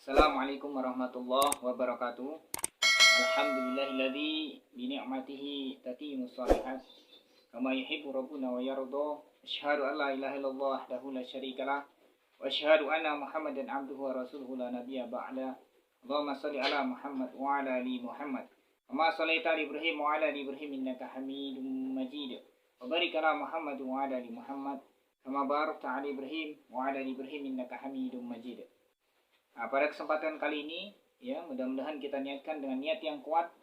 Assalamualaikum warahmatullahi wabarakatuh. Alhamdulillahilladzi bi ni'matihi tatimmus shalihat. Kama yuhibbu rabbuna wa yarda. Asyhadu an la ilaha illallah wahdahu la syarikalah wa asyhadu anna Muhammadan abduhu wa rasuluhu la nabiyya ba'da. Allahumma shalli ala Muhammad wa ala ali Muhammad. Kama shallaita ala Ibrahim wa ala ali Ibrahim innaka Hamidum Majid. Wa barik ala Muhammad wa ala ali Muhammad kama barakta ala Ibrahim wa ala ali Ibrahim innaka Hamidum Majid. Nah, pada kesempatan kali ini, ya mudah-mudahan kita niatkan dengan niat yang kuat,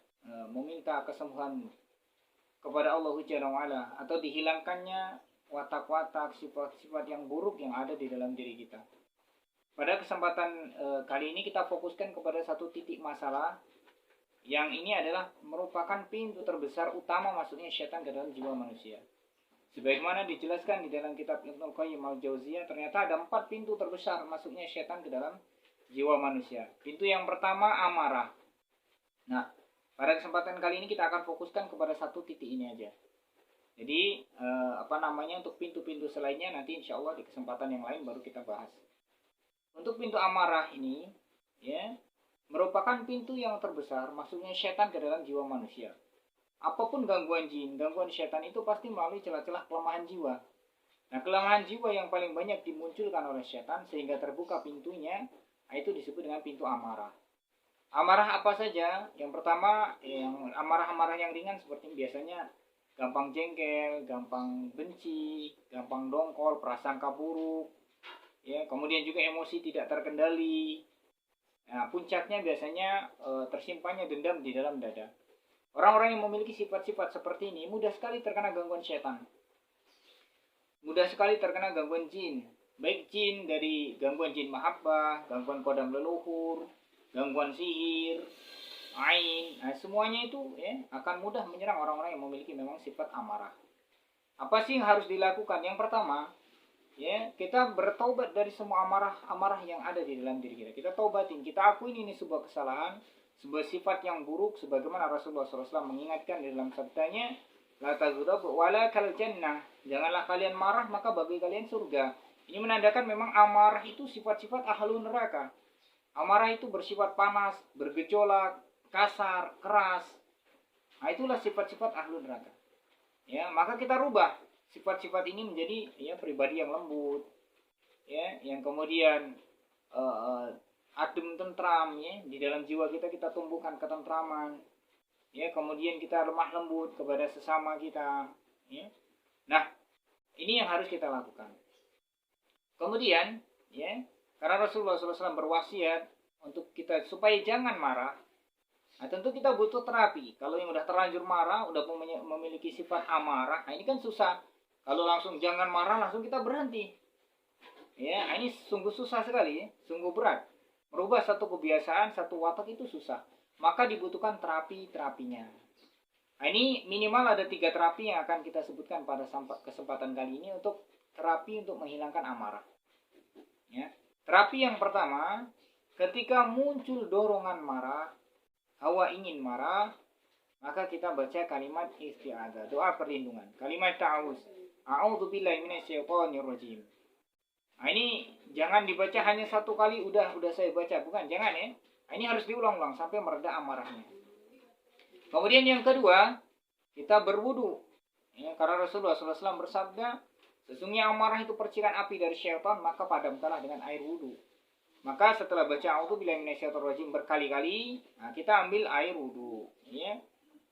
meminta kesembuhan kepada Allah Jalla wa'ala, atau dihilangkannya watak-watak sifat-sifat yang buruk yang ada di dalam diri kita. Pada kesempatan kali ini kita fokuskan kepada satu titik masalah, yang ini adalah merupakan pintu terbesar utama masuknya syaitan ke dalam jiwa manusia. Sebagaimana dijelaskan di dalam kitab Ibnul Qayyim al-Jauziyah, ternyata ada 4 pintu terbesar masuknya syaitan ke dalam jiwa manusia. Pintu yang pertama amarah. Nah, pada kesempatan kali ini kita akan fokuskan kepada satu titik ini aja. Jadi untuk pintu-pintu selainnya nanti insya Allah di kesempatan yang lain baru kita bahas. Untuk pintu amarah ini, ya, merupakan pintu yang terbesar masuknya syaitan ke dalam jiwa manusia. Apapun gangguan jin, gangguan syaitan itu pasti melalui celah-celah kelemahan jiwa. Nah, kelemahan jiwa yang paling banyak dimunculkan oleh syaitan sehingga terbuka pintunya, itu disebut dengan pintu amarah. Amarah apa saja? Yang pertama, yang amarah-amarah yang ringan seperti biasanya gampang jengkel, gampang benci, gampang dongkol, prasangka buruk, ya, kemudian juga emosi tidak terkendali. Nah, puncaknya biasanya tersimpannya dendam di dalam dada. Orang-orang yang memiliki sifat-sifat seperti ini mudah sekali terkena gangguan syaitan. Mudah sekali terkena gangguan jin. Baik jin dari gangguan jin mahabbah, gangguan kodam leluhur, gangguan sihir, ain, nah, semuanya itu ya akan mudah menyerang orang-orang yang memiliki memang sifat amarah. Apa sih yang harus dilakukan? Yang pertama, ya, kita bertaubat dari semua amarah yang ada di dalam diri kita. Kita taubatin, kita akuin ini sebuah kesalahan, sebuah sifat yang buruk, sebagaimana Rasulullah SAW mengingatkan di dalam sabdanya, la taghdab wala kal jannah. Janganlah kalian marah, maka bagi kalian surga. Ini menandakan memang amarah itu sifat-sifat ahlu neraka. Amarah itu bersifat panas, bergejolak, kasar, keras. Nah, itulah sifat-sifat ahlu neraka. Ya, maka kita rubah sifat-sifat ini menjadi ya pribadi yang lembut, ya, yang kemudian adem tentram, ya, di dalam jiwa kita tumbuhkan ketentraman. Ya, kemudian kita lemah lembut kepada sesama kita, ya. Nah, ini yang harus kita lakukan. Kemudian, ya, karena Rasulullah SAW berwasiat untuk kita supaya jangan marah. Nah, tentu kita butuh terapi. Kalau yang udah terlanjur marah, udah memiliki sifat amarah, nah ini kan susah. Kalau langsung jangan marah, langsung kita berhenti. Ya, ini sungguh susah sekali, ya, sungguh berat. Merubah satu kebiasaan, satu watak itu susah. Maka dibutuhkan terapinya. Nah, ini minimal ada 3 terapi yang akan kita sebutkan pada kesempatan kali ini untuk terapi untuk menghilangkan amarah. Ya. Terapi yang pertama, ketika muncul dorongan marah, hawa ingin marah, maka kita baca kalimat isti'adzah, doa perlindungan, kalimat ta'awuz. A'udzubillahi minasyaitonir rajim. Nah, ini jangan dibaca hanya 1 kali udah saya baca, bukan, jangan ya. Nah, ini harus diulang-ulang sampai mereda amarahnya. Kemudian yang kedua, kita berwudu. Ya, karena Rasulullah SAW bersabda, sesungguhnya amarah itu percikan api dari syaitan, maka padamkanlah dengan air wudu. Maka setelah baca a'udzubillahi minasyaitonir rajim berkali-kali, nah, kita ambil air wudu, ya.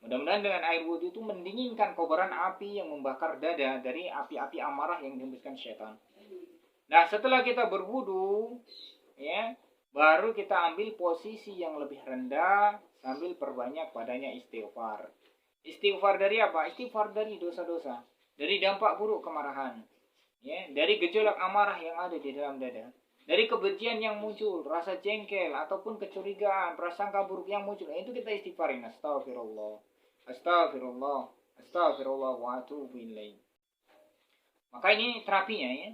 Mudah-mudahan dengan air wudu itu mendinginkan kobaran api yang membakar dada dari api-api amarah yang dihembuskan syaitan. Nah, setelah kita berwudu, ya, baru kita ambil posisi yang lebih rendah sambil perbanyak padanya istighfar. Istighfar dari apa? Istighfar dari dosa-dosa, dari dampak buruk kemarahan, ya, dari gejolak amarah yang ada di dalam dada, dari kebencian yang muncul, rasa jengkel ataupun kecurigaan, prasangka buruk yang muncul, itu kita istighfarin. Astagfirullah, astagfirullah, astagfirullah wa atubu ilaih. Maka ini terapinya, ya.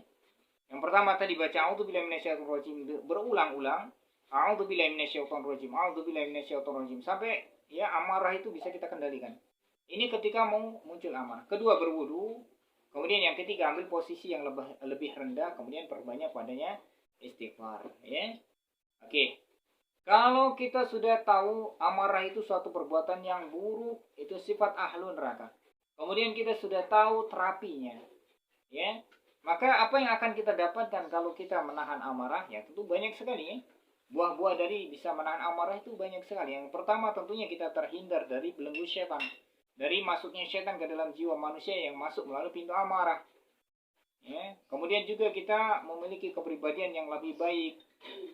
Yang pertama tadi baca a'udzubillahi minasyaitonir rajim berulang-ulang, a'udzubillahi minasyaitonir rajim, a'udzubillahi minasyaitonir rajim, sampai ya amarah itu bisa kita kendalikan. Ini ketika mau muncul amarah. Kedua, berwudu. Kemudian yang ketiga, ambil posisi yang lebih rendah, kemudian perbanyak padanya istighfar, ya. Oke. Kalau kita sudah tahu amarah itu suatu perbuatan yang buruk, itu sifat ahlu neraka. Kemudian kita sudah tahu terapinya, ya. Maka apa yang akan kita dapatkan kalau kita menahan amarah? Ya tentu banyak sekali ya. Buah-buah dari bisa menahan amarah itu banyak sekali. Yang pertama tentunya kita terhindar dari belenggu setan. Dari masuknya setan ke dalam jiwa manusia yang masuk melalui pintu amarah. Ya. Kemudian juga kita memiliki kepribadian yang lebih baik,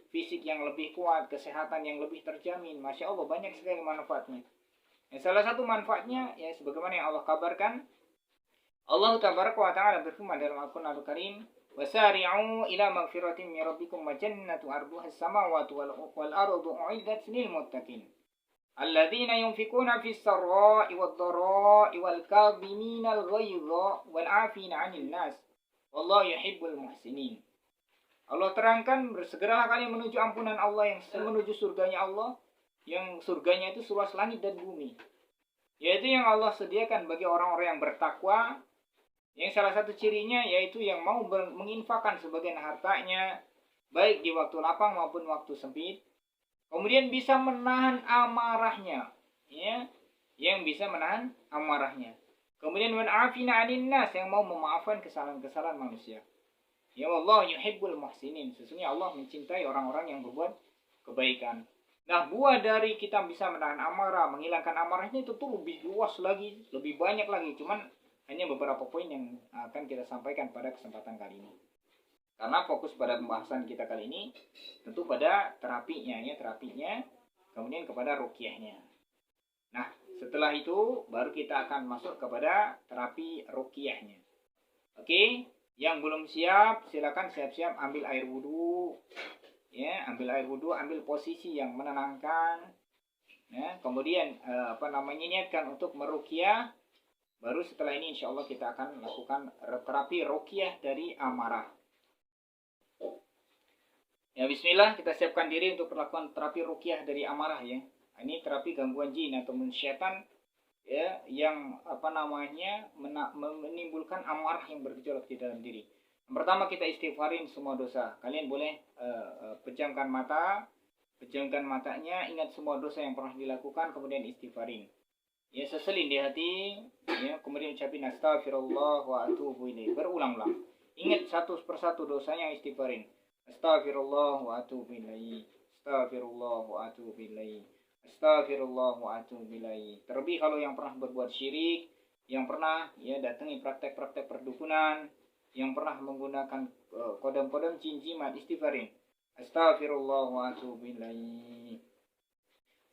fisik yang lebih kuat, kesehatan yang lebih terjamin. Masya Allah banyak sekali manfaatnya. Salah satu manfaatnya ya sebagaimana yang Allah kabarkan, Allah tabaraka wa ta'ala berfirman dalam Al-Qur'an Al-Karim, "Wasari'u ila magfiratin min rabbikum wa jannatu 'arduha as-samawati wal ardu u'iddat lil muttaqin. Alladzina yunfikuna fis sarra'i wad dharra'i wal kadhimina al-ghaidha wal 'afina 'anil nas. Wallahu yuhibbul muhsinin." Allah terangkan, bersegeralah kalian menuju ampunan Allah, yang menuju surganya Allah, yang surganya itu seluas langit dan bumi. Yaitu yang Allah sediakan bagi orang-orang yang bertakwa, yang salah satu cirinya yaitu yang mau menginfakkan sebagian hartanya, baik di waktu lapang maupun waktu sempit. Kemudian bisa menahan amarahnya, ya, yang bisa menahan amarahnya. Kemudian men'afina 'anil nas, yang mau memaafkan kesalahan-kesalahan manusia. Ya Allah yuhibbul muhsinin. Sesungguhnya Allah mencintai orang-orang yang berbuat kebaikan. Nah, buah dari kita bisa menahan amarah, menghilangkan amarahnya itu tuh lebih luas lagi, lebih banyak lagi. Cuman hanya beberapa poin yang akan kita sampaikan pada kesempatan kali ini. Karena fokus pada pembahasan kita kali ini tentu pada terapinya, kemudian kepada ruqyahnya. Nah, setelah itu baru kita akan masuk kepada terapi ruqyahnya. Oke, yang belum siap silakan siap-siap ambil air wudhu. Ya, ambil air wudhu, ambil posisi yang menenangkan. Ya, kemudian niatkan untuk meruqyah. Baru setelah ini insya Allah kita akan lakukan terapi ruqyah dari amarah. Ya, bismillah, kita siapkan diri untuk melakukan terapi ruqyah dari amarah ya. Ini terapi gangguan jin atau syaitan ya, yang menimbulkan amarah yang bergejolak di dalam diri. Yang pertama, kita istighfarin semua dosa. Kalian boleh pejamkan matanya, ingat semua dosa yang pernah dilakukan, kemudian istighfarin. Ya, seselin di hati, ya, kemudian ucapin astagfirullah wa atubu ilaih. Berulang-ulang. Ingat satu persatu dosanya, istighfarin. Astagfirullah wa atubu ilaih. Astagfirullah wa atubu ilaih. Astagfirullah wa atubu ilaih. Terlebih kalau yang pernah berbuat syirik, yang pernah ya datangi praktek-praktek perdukunan, yang pernah menggunakan kodam-kodam jin jimat, istighfarin. Astagfirullah wa atubu ilaih.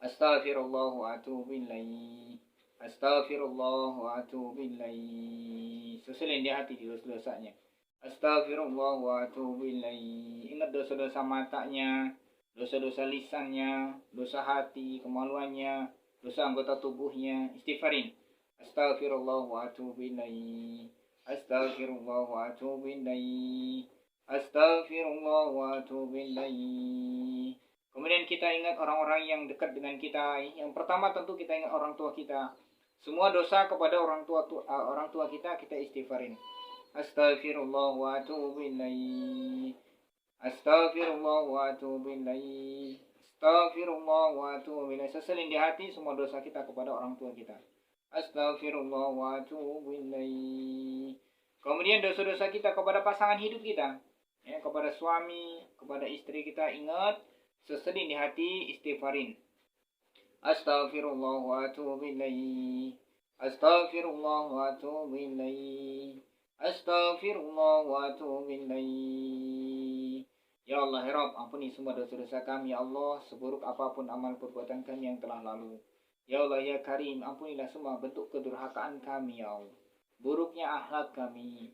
Astagfirullah wa atubu ilaih. Astagfirullah wa atubu ilaih. Seselin di hati dosa-dosanya. Astagfirullah wa atubu ilaih. Ingat dosa-dosa matanya, dosa-dosa lisannya, dosa hati, kemaluannya, dosa anggota tubuhnya, istighfarin. Astagfirullah wa atubu ilaih. Astagfirullah wa atubu ilaih. Astagfirullah wa atubu ilaih. Kemudian kita ingat orang-orang yang dekat dengan kita. Yang pertama tentu kita ingat orang tua kita. Semua dosa kepada orang tua kita istighfarin. Astagfirullah wa atubu ilaih. Astagfirullah wa atubu ilaih. Astagfirullah wa atubu ilaih. Seselin di hati semua dosa kita kepada orang tua kita. Astagfirullah wa atubu ilaih. Kemudian dosa-dosa kita kepada pasangan hidup kita, ya, kepada suami, kepada istri kita, ingat, seselin di hati, istighfarin. Astagfirullah wa atubu ilaih. Astagfirullah wa atubu ilaih. Astagfirullah wa atubu ilaih. Ya Allah, ya Rabb, ampuni semua dosa-dosa kami, ya Allah, seburuk apapun amal perbuatan kami yang telah lalu. Ya Allah, ya Karim, ampunilah semua bentuk kedurhakaan kami, ya Allah. Buruknya akhlak kami,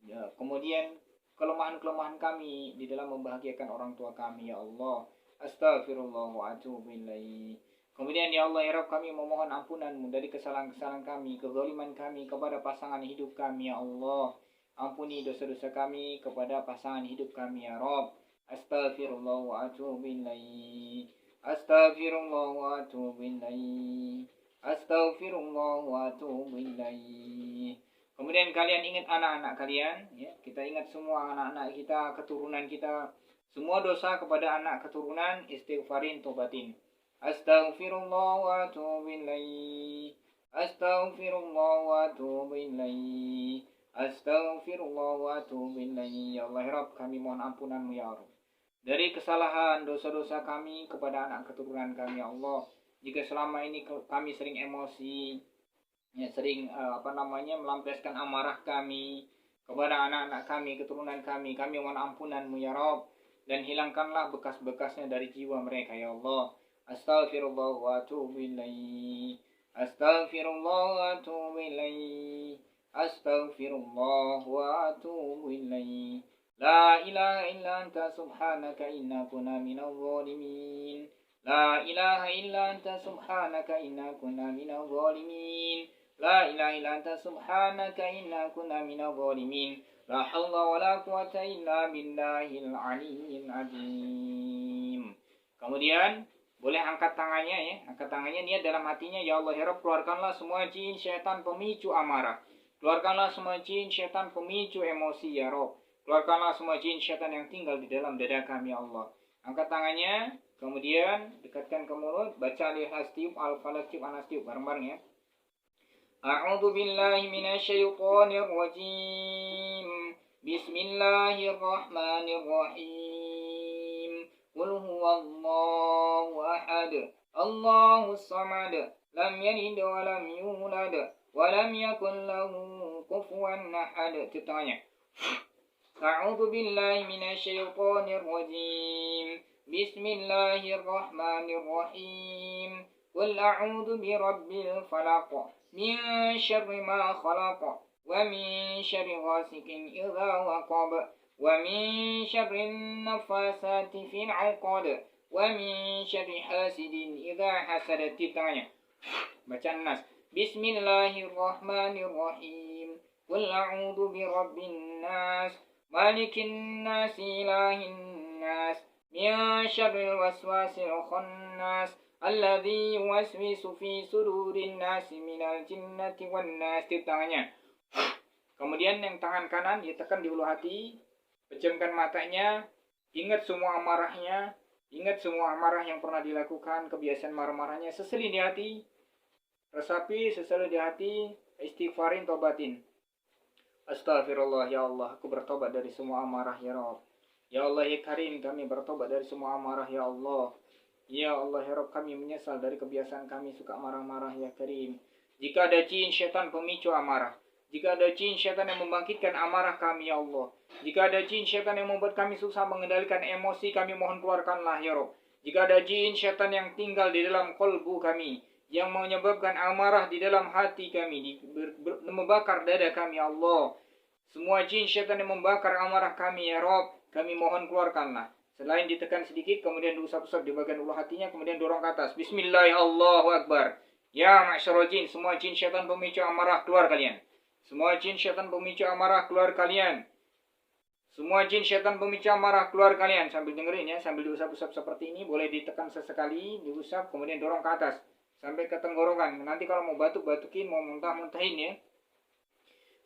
ya, kemudian kelemahan-kelemahan kami di dalam membahagiakan orang tua kami, ya Allah. Astagfirullah wa atubu ilaih. Kemudian ya Allah, ya Rabb, kami memohon ampunan-Mu dari kesalahan-kesalahan kami, kezaliman kami kepada pasangan hidup kami, ya Allah. Ampuni dosa-dosa kami kepada pasangan hidup kami, ya Rabb. Astagfirullah wa atubu ilaih. Astagfirullah wa atubu ilaih. Astagfirullah wa atubu ilaih. Kemudian kalian ingat anak-anak kalian, ya. Kita ingat semua anak-anak kita, keturunan kita. Semua dosa kepada anak keturunan istighfarin tobatin. Astaghfirullah wa atubu ilaih. Astaghfirullah wa atubu ilaih. Astaghfirullah wa atubu ilaih. Ya Allah ya Rabb, kami mohon ampunanmu ya Allah dari kesalahan dosa-dosa kami kepada anak keturunan kami ya Allah. Jika selama ini kami sering emosi, ya sering melampiaskan amarah kami kepada anak-anak kami, keturunan kami mohon ampunanmu ya Rabb, dan hilangkanlah bekas-bekasnya dari jiwa mereka ya Allah. Astaghfirullah wa atubu ilaih. Astaghfirullah wa atubu ilaih. Astaghfirullah wa atubu ilaih. La ilaha illa anta subhanaka inna kunna minadh dhalimin. La ilaha illa anta subhanaka inna kunna minadh dhalimin. La ilaha illa anta subhanaka inna kunna minadh dhalimin. La haula wala quwata illa billahil aliyyil azim. Kemudian boleh angkat tangannya ya. Angkat tangannya, niat dalam hatinya, ya Allah ya Rabb, keluarkanlah semua jin syaitan pemicu amarah. Keluarkanlah semua jin syaitan pemicu emosi ya Rabb. Keluarkanlah semua jin syaitan yang tinggal di dalam dada kami ya Allah. Angkat tangannya, kemudian dekatkan ke mulut, baca al-Ikhlas tiup, al-Falaq tiup, Anas tiup bareng-bareng ya. A'udzu billahi minasyaitonir rajim. Bismillahirrahmanirrahim. Qul huwallahu ahad. Allahus samad. Lam yalid wa lam yulad wa lam yakul lahu kufuwan ahad. Tiup tangannya. A'udzu billahi minasyaitonir rajim. Bismillahirrahmanirrahim. Qul a'udzu birabbil falaq min syarri ma khalaq wa min syarri ghasikin idza waqab wa min syarrin nafasati fil 'uqad wa min syarri hasidin idza hasad. Tangannya. Bacaan Nas. Bismillahirrahmanirrahim. Qul a'udzu birabbin nas malikin nas ilahin nas min syarril waswasil khannas alladzi yuwaswisu fi sudurin nas minal jinnati wan nas. Tangannya. Kemudian yang tangan kanan ditekan di ulu hati, pejamkan matanya, ingat semua amarahnya, ingat semua amarah yang pernah dilakukan, kebiasaan marah-marahnya, sesali di hati, resapi sesali di hati, istighfarin, tobatin. Astagfirullah ya Allah, aku bertobat dari semua amarah ya Rabb. Ya Allah ya Karim, kami bertobat dari semua amarah ya Allah. Ya Allah ya Rabb, kami menyesal dari kebiasaan kami suka marah-marah ya Karim. Jika ada jin syaitan pemicu amarah, jika ada jin syaitan yang membangkitkan amarah kami ya Allah, jika ada jin syaitan yang membuat kami susah mengendalikan emosi, kami mohon keluarkanlah ya Rabb. Jika ada jin syaitan yang tinggal di dalam kolbu kami, yang menyebabkan amarah di dalam hati kami, membakar dada kami ya Allah, semua jin syaitan yang membakar amarah kami ya Rabb, kami mohon keluarkanlah. Selain ditekan sedikit, kemudian diusap-usap di bagian ulu hatinya, kemudian dorong ke atas. Bismillah, Allahu Akbar. Ya ma'syarul jin, semua jin syaitan pemicu amarah keluar kalian. Semua jin syaitan pemicu amarah keluar kalian. Semua jin syaitan pemicu amarah keluar kalian. Sambil dengerin ya, sambil diusap-usap seperti ini, boleh ditekan sesekali, diusap, kemudian dorong ke atas sampai ke tenggorokan. Nanti kalau mau batuk-batukin, mau muntah-muntahin ya.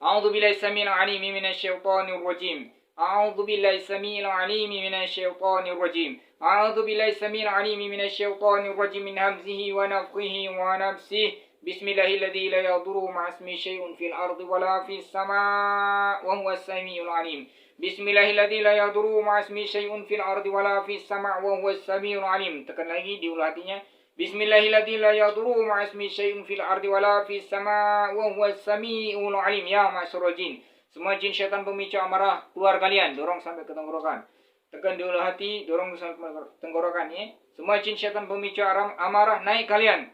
A'udzu billahi samil alim minasyaitonir rajim. A'udzu billahi samil alim minasyaitonir rajim. A'udzu billahi samil alim minasyaitonir rajim min hamzihi wa nafthihi wa nafsihi. Bismillahilladzi la yadurru ma'asmi syai'un fil ardi wala fis sama' wa huwas samiul alim. Bismillahilladzi la yadurru ma'asmi syai'un fil ardi wala fis sama' wa huwas samiul alim. Tekan lagi di ulu hatinya. Bismillahilladzi la yadurru ma'asmi syai'un fil ardi wala fis sama' wa huwas samiul alim. Ya ma'syarul jin, semua jin syaitan pemicu amarah keluar kalian, dorong sampai ke tenggorokan. Tekan di ulu hati, dorong sampai ke tenggorokan ya. Semua jin syaitan pemicu amarah naik kalian.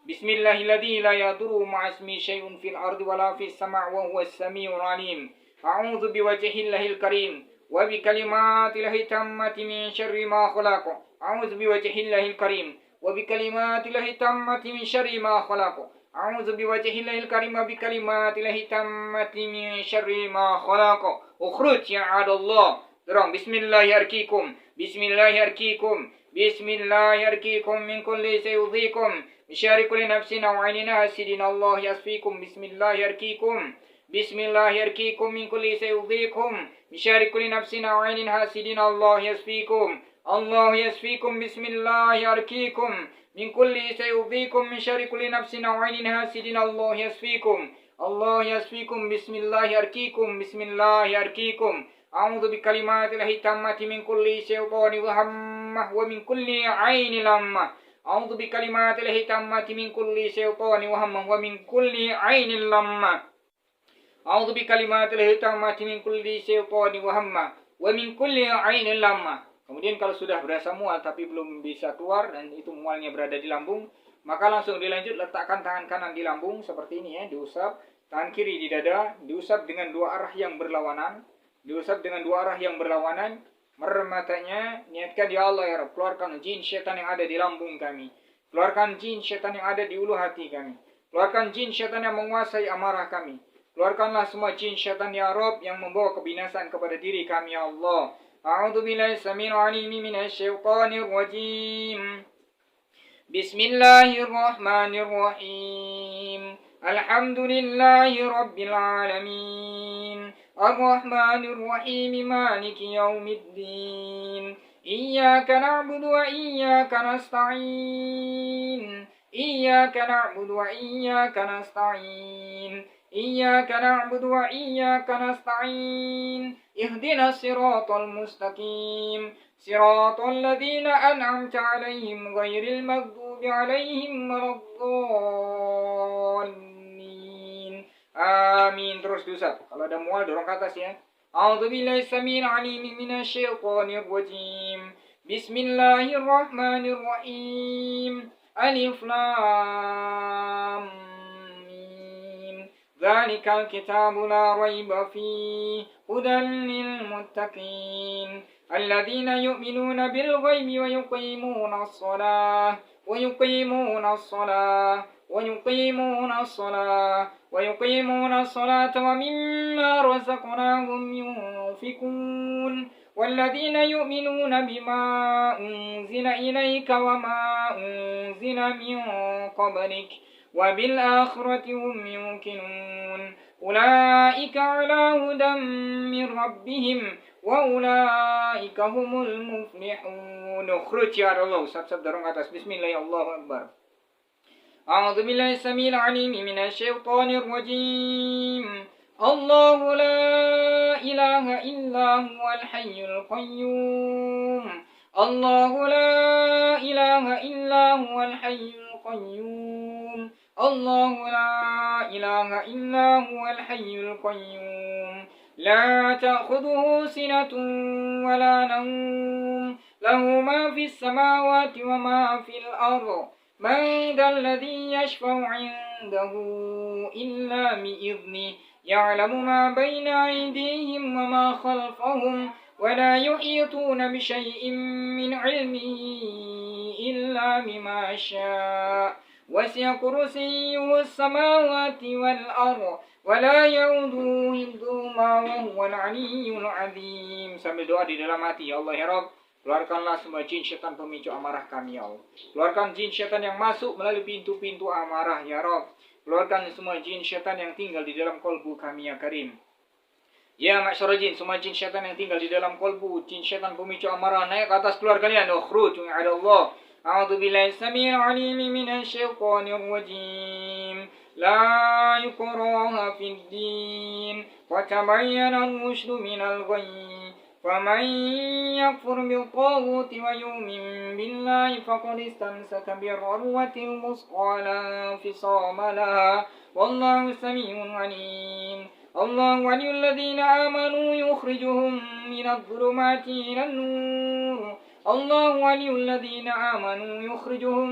Bismillahilladzi la yadurru ma'asmi syai'un fil ardi wala fis sama' wa huwas samiul alim. A'udzu biwajhillahil karim wa bi kalimatillahi tammati min syarri ma khalaq. A'udzu biwajhillahil karim wa bi kalimatillahi tammati min syarri ma khalaq. A'udzu biwajhillahil karim wa bi kalimatillahi tammati min syarri ma khalaq. Ukhruj ya adallah. Dorong. Bismillahirrahmanirrahim. Bismillahirrahmanirrahim. Bismillahirrahmanirrahim. Min kulli sayudhikum. Bisyari kulli nafsin aw 'ainin hasidin Allah yasfikum. Bismillahirrahmanirrahim. Bismillahirrahmanirrahim. Min kulli sayudikum min syarri kulli nafsin aw 'ainin hasidin. Allah yasfikum. Allah yasfikum. Bismillahirrahmanirrahim. Min kulli sayudikum min syarri kulli nafsin aw 'ainin hasidin. Allah yasfikum. Allah yasfikum. Bismillahirrahmanirrahim. Bismillahirrahmanirrahim. A'udzu bikalimatillahit tammati min kulli syaitanir hammah wa min kulli 'ainin lammah. A'udzu bikalimatillahit tammati min kulli syaitanir hammah wa min kulli 'ainin lammah. A'udzu bikalimatillahit tammati min kulli syaitanir hammah wa min kulli 'ainin lammah. Kemudian kalau sudah berasa mual tapi belum bisa keluar dan itu mualnya berada di lambung, maka langsung dilanjut letakkan tangan kanan di lambung seperti ini ya, diusap, tangan kiri di dada, diusap dengan dua arah yang berlawanan. Diusap dengan dua arah yang berlawanan. Merem matanya, niatkan ya Allah ya Rabb, keluarkan jin syaitan yang ada di lambung kami. Keluarkan jin syaitan yang ada di ulu hati kami. Keluarkan jin syaitan yang menguasai amarah kami. Keluarkanlah semua jin syaitan ya Rabb yang membawa kebinasaan kepada diri kami ya Allah. A'udzu billahi samil alim minasy syaithanir rajim. Bismillahirrahmanirrahim. Alhamdulillahi rabbil alamin. Ar-Rahmanir Rahim. Maliki yaumiddin. Iyyaka na'budu wa iyyaka nasta'in. Iyyaka na'budu wa iyyaka nasta'in. Iyyaka na'budu wa iyyaka nasta'in. Ihdinas siratal mustaqim. Siratal ladzina an'amta 'alaihim ghairil maghdubi 'alaihim waladdallin. Amin. Terus diusap. Kalau ada mual dorong ke atas ya. A'udzu billahi samil alim minasy syaithanir rajim. Bismillahirrahmanirrahim. Alif lam mim. Dzalikal kitabu la raiba fihi hudan lil muttaqin. Alladzina yu'minuna bil ghaibi wa yuqimuna as-shalah wa yuqimuna as-shalah ويقيمون الصلاة ومما رزقناهم ينفقون والذين يؤمنون بما أنزل إليك وما أنزل من قبلك وبالآخرة هم يوقنون أولئك على هدى من ربهم وأولئك هم المفلحون. اخرج يا الله. Sab-sab dorong atas. Bismillah, Allahu Akbar. أعوذ بالله السميع العليم من الشيطان الرجيم. الله لا إله إلا هو الحي القيوم. الله لا إله إلا هو الحي القيوم. الله لا إله إلا هو الحي القيوم. لا تأخذه سنة ولا نوم. له ما في السماوات وما في الأرض. من ذا الذي يشفع عنده إلا بإذنه. يعلم ما بين أيديهم وما خلفهم ولا يحيطون بشيء من علمه إلا بما شاء. وسع كرسيه السماوات والأرض ولا يؤوده حفظهما وهو العلي العظيم. Sambil doa di dalam hati, ya Allah ya Rabb, keluarkanlah semua jin syaitan pemicu amarah kami ya Allah. Keluarkan jin syaitan yang masuk melalui pintu-pintu amarah ya Rabb. Keluarkan semua jin syaitan yang tinggal di dalam kolbu kami ya Karim. Ya masyarakat jin, semua jin syaitan yang tinggal di dalam kolbu, jin syaitan pemicu amarah, naik ke atas keluar kalian. Ukhruj ya Allah. A'udzu billahi samil alim minasy syaithanir rajim. La yukraha fid din. Wa tabayyana ar-rusydu minal ghayy. فمن يكفر بالطاغوت ويؤمن بالله فقد استمسك بالعروة الوثقى لا انفصام لها والله سميع عليم. الله ولي الذين آمنوا يخرجهم من الظلمات إلى النور. الله ولي الذين آمنوا يخرجهم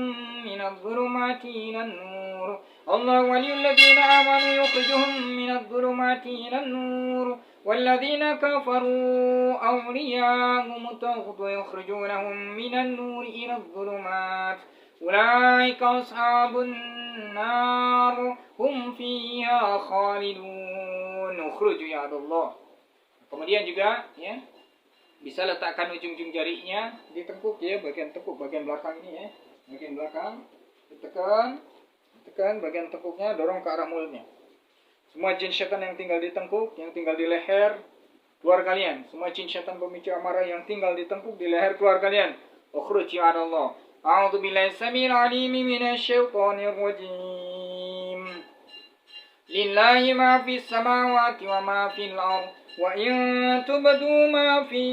من الظلمات إلى النور. الله ولي الذين آمنوا يخرجهم من الظلمات إلى النور. والذين كفروا أولياءهم الطاغوت يخرجونهم من النور إلى الظلمات. أولئك أصحاب النار هم فيها خالدون. اخرج ya Allah. Kemudian juga ya, bisa letakkan ujung-ujung jarinya di tengkuk ya, bagian tengkuk bagian belakang ini ya, bagian belakang ditekan bagian tengkuknya, dorong ke arah mulutnya. Semua jin syaitan yang tinggal di tengkuk, yang tinggal di leher, keluar kalian. Semua jin syaitan pemicu amarah yang tinggal di tengkuk, di leher, keluar kalian. Ukhruj ya Allah. A'udzu billahi samil alim minasy syaithanir rajim. Lillahi ma fis samawati wa ma fil ardh. Wa in tubdu ma fi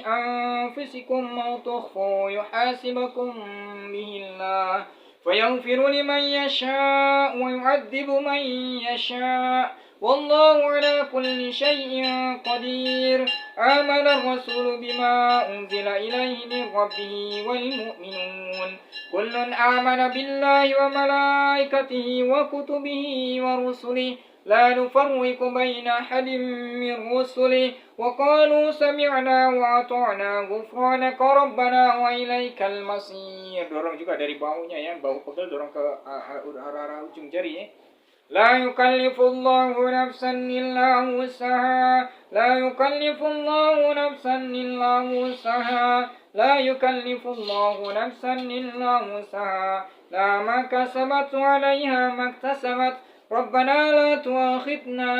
anfusikum aw tukhfu yuhasibukum bihi Allah. فيغفر لمن يشاء ويعذب من يشاء والله على كل شيء قدير آمن الرسول بما أنزل إليه من ربه والمؤمنون كل آمن بالله وملائكته وكتبه ورسله لا نفرق بين أحد من رسله وقالوا سمعنا وأطعنا غفرانك ربنا وإليك المصير. Dorong juga dari bahunya ya, bahu pegel dorong ke arah ujung jari ya. لا يكلف الله نفسا إلا وسعها لا يكلف الله نفسا إلا وسعها لا يكلف الله نفسا إلا وسعها لا ما كسبت عليها ما اكتسبت ربنا لا تؤاخذنا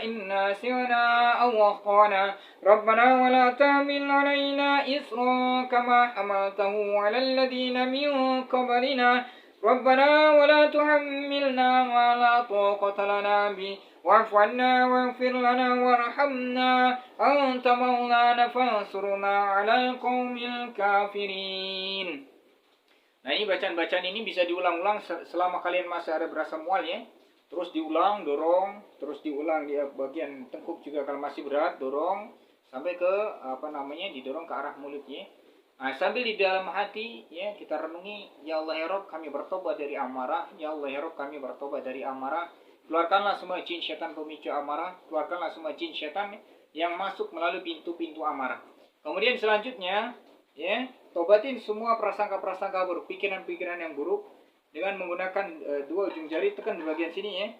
إن نسينا أو أخطأنا ربنا ولا تحمل علينا إصرا كما حملته على الذين من قبلنا ربنا ولا تحملنا ما لا طاقة لنا به واعف عنا واغفر لنا وارحمنا أنت مولانا فانصرنا على القوم الكافرين. Nah, ini bacaan-bacaan ini bisa diulang-ulang selama kalian masih ada berasa mual ya. Terus diulang, dorong, terus diulang di bagian tengkuk juga kalau masih berat, dorong sampai ke didorong ke arah mulut ya. Nah, sambil di dalam hati ya kita renungi, ya Allah ya Rabb, kami bertobat dari amarah, ya Allah ya Rabb, kami bertobat dari amarah. Keluarkanlah semua jin syaitan pemicu amarah, keluarkanlah semua jin syaitan yang masuk melalui pintu-pintu amarah. Kemudian selanjutnya ya, tobatin semua prasangka-prasangka buruk, pikiran-pikiran yang buruk dengan menggunakan dua ujung jari, tekan di bagian sini ya.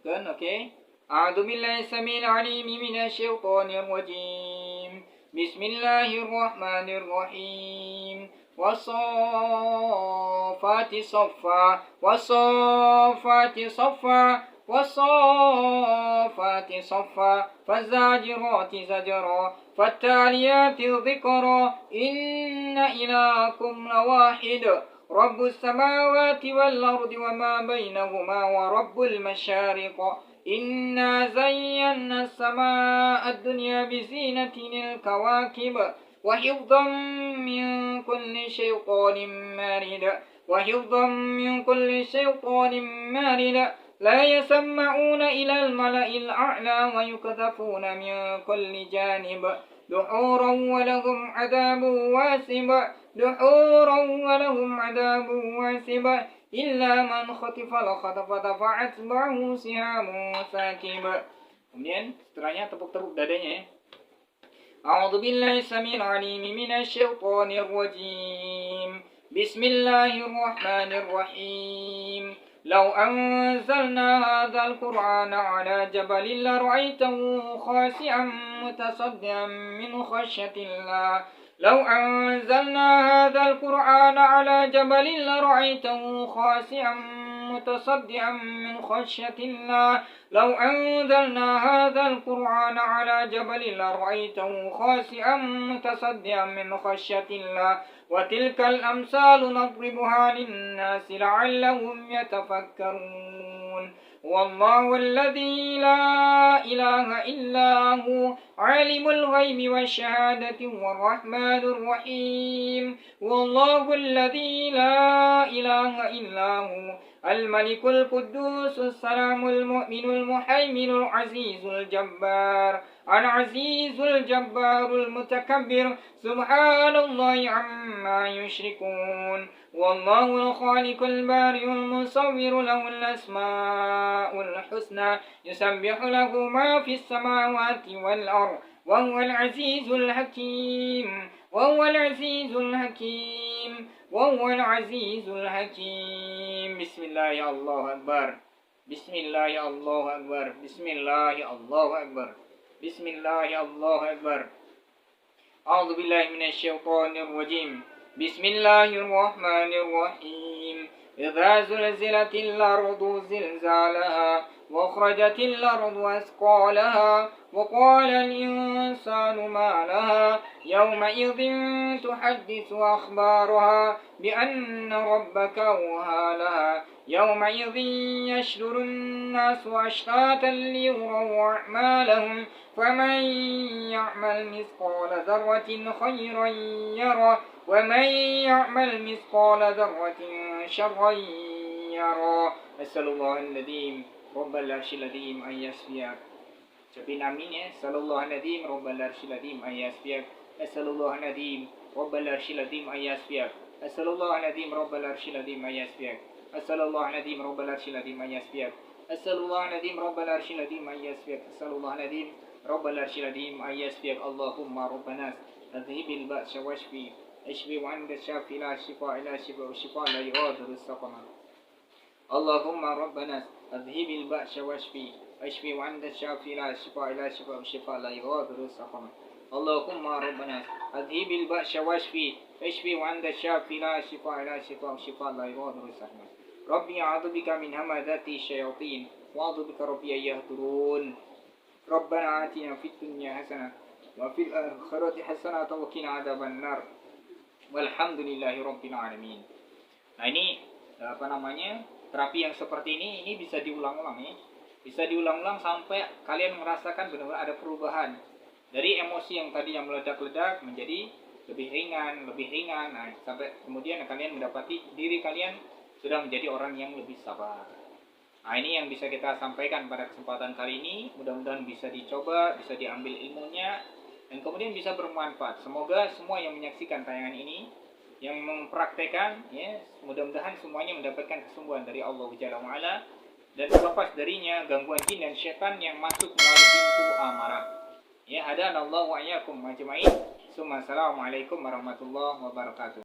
Tekan, oke. A'udzu billahi samil alim minasy syaithanir rajim. Bismillahirrahmanirrahim. Wassafati saffa wassafati saffa wassafati saffa fazajirati zajra fattaliyati dhikra inna ilahakum lawahid rabbus samawati wal ardi wama bainahuma wa rabbul masyariq إنا زينا السماء الدنيا بزينة الكواكب وحفظا من كل شيطان مارد وحفظا من كل شيطان مارد لا يسمعون إلى الملأ الأعلى ويقذفون من كل جانب دحورا ولهم عذاب واسب دحورا ولهم عذاب واسب إلا من خطف الخطفة فأتبعه سهام ثاقب. Kemudian setelahnya tepuk-tepuk dadanya ya. A'udzu billahi samil alim minasy syaithanir rajim. Bismillahirrahmanirrahim. Law anzalna hadzal qur'ana 'ala jabalin la ra'aitahu khashi'an mutasaddian min khashyatillah. لو أنزلنا هذا القرآن على جبل لرأيته خاشعا متصدعا من خشية الله لو أنزلنا هذا القرآن على جبل لرأيته خاشعا متصدعا من خشية الله وتلك الأمثال نضربها للناس لعلهم يتفكرون والله الذي لا إله إلا هو عالم الغيب والشهادة والرحمن الرحيم والله الذي لا إله إلا هو الملك القدوس السلام المؤمن المهيمن العزيز الجبار العزيز الجبار المتكبر سبحان الله عما يشركون والله الخالق البارئ المصور له الأسماء الحسنى يسبح له ما في السماوات والأرض وهو العزيز الحكيم وهو العزيز الحكيم وهو العزيز الحكيم. بسم الله يا الله أكبر بسم الله يا الله أكبر بسم الله يا الله أكبر بسم الله يا الله أكبر. أعوذ بالله من الشيطان الرجيم. بسم الله الرحمن الرحيم. إذا زلزلت الأرض زلزالها وأخرجت الأرض أثقالها وقال الإنسان ما لها يومئذ تحدث أخبارها بأن ربك أوحى لها يومئذ يشرر الناس أشتاتا ليروا أعمالهم فمن يعمل مثقال ذرة خيرا يره ومن يعمل مثقال ذرة شرا يره. أسأل الله العظيم رب العرش العظيم أن يشفيك. Ucapin amin ya. Sallallahu alaihi rabbal arsyil azim an yasfiyak. Sallallahu alaihi rabbal arsyil azim an yasfiyak. Sallallahu alaihi rabbal arsyil azim an yasfiyak. Sallallahu alaihi rabbal arsyil azim an yasfiyak. Sallallahu alaihi rabbal arsyil azim an yasfiyak. Sallallahu alaihi rabbal arsyil azim an yasfiyak. Allahumma rabbana adhibil ba'sa washfi ashfi wa anta syafi la shifa ila shifa wa shifa la yughadiru saqama. Allahumma rabbana adhibil ba'sa washfi ashfi wa anta syafi la shifa ila shifa wa shifa la yughadiru saqama. Allahumma rabbana adhibil ba'sa washfi ashfi wa anta syafi la shifa ila shifa wa shifa la yughadiru saqama. Rabbi a'udzu bika min hamazati syayatin wa a'udzu bika rabbi an yahdurun. Rabbana atina fid dunya hasanah wa fil akhirati hasanah wa qina adzabannar. Walhamdulillahi rabbil alamin. Nah, ini terapi yang seperti ini bisa diulang-ulang ya. Bisa diulang-ulang sampai kalian merasakan benar-benar ada perubahan dari emosi yang tadi yang meledak-ledak menjadi lebih ringan. Nah, sampai kemudian kalian mendapati diri kalian sudah menjadi orang yang lebih sabar. Nah, ini yang bisa kita sampaikan pada kesempatan kali ini. Mudah-mudahan bisa dicoba, bisa diambil ilmunya, dan kemudian bisa bermanfaat. Semoga semua yang menyaksikan tayangan ini, yang mempraktekkan, ya, mudah-mudahan semuanya mendapatkan kesembuhan dari Allah Jalla wa'ala, dan terlepas darinya gangguan jin dan syaitan yang masuk melalui pintu amarah. Ya, hadanallahu wa iyyakum ajmain. Assalamualaikum warahmatullahi wabarakatuh.